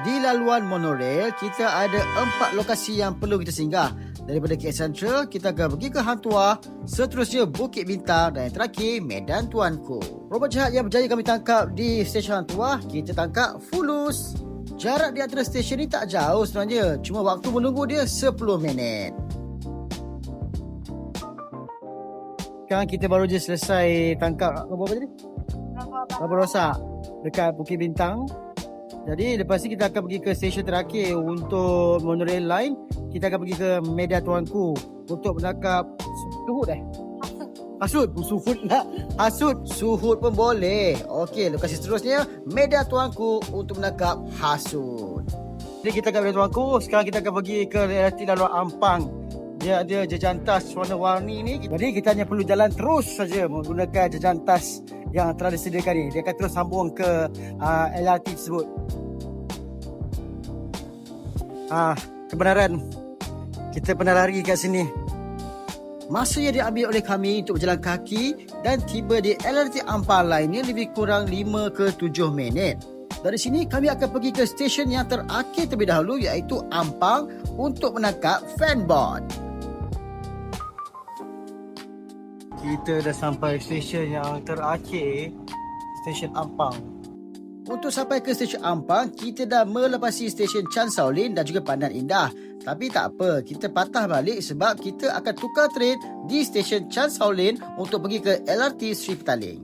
Di laluan monorail, kita ada 4 lokasi yang perlu kita singgah. Daripada KL Sentral, kita akan pergi ke Hang Tuah, seterusnya Bukit Bintang dan yang terakhir Medan Tuanku. Robot jahat yang berjaya kami tangkap di stesen Hang Tuah, kita tangkap fulus. Jarak di antara stesen ni tak jauh sebenarnya, cuma waktu menunggu dia 10 minit. Sekarang kita baru je selesai tangkap apa tadi? Rabah rosak dekat Bukit Bintang. Jadi lepas ni kita akan pergi ke stesen terakhir untuk monorail line. Kita akan pergi ke Medan Tuanku untuk menangkap Suhut Hasut. Suhut lah. Hasut. Suhut pun boleh. Okey, lokasi seterusnya Medan Tuanku untuk menangkap Hasut. Jadi kita kat Medan Tuanku. Sekarang kita akan pergi ke LRT laluan Ampang. Dia ada jejantas warna-warni ni. Jadi kita hanya perlu jalan terus saja menggunakan jejantas yang telah disediakan ni. Dia akan terus sambung ke LRT tersebut. Kebenaran, kita pernah lari kat sini. Masa yang diambil oleh kami untuk berjalan kaki dan tiba di LRT Ampang lainnya lebih kurang 5 ke 7 minit. Dari sini kami akan pergi ke stesen yang terakhir terlebih dahulu, iaitu Ampang untuk menangkap fanbot. Kita dah sampai stesen yang terakhir, stesen Ampang. Untuk sampai ke stesen Ampang, kita dah melepasi stesen Chan Sao Lin dan juga Pandan Indah. Tapi tak apa, kita patah balik sebab kita akan tukar train di stesen Chan Sao Lin untuk pergi ke LRT Sri Petaling.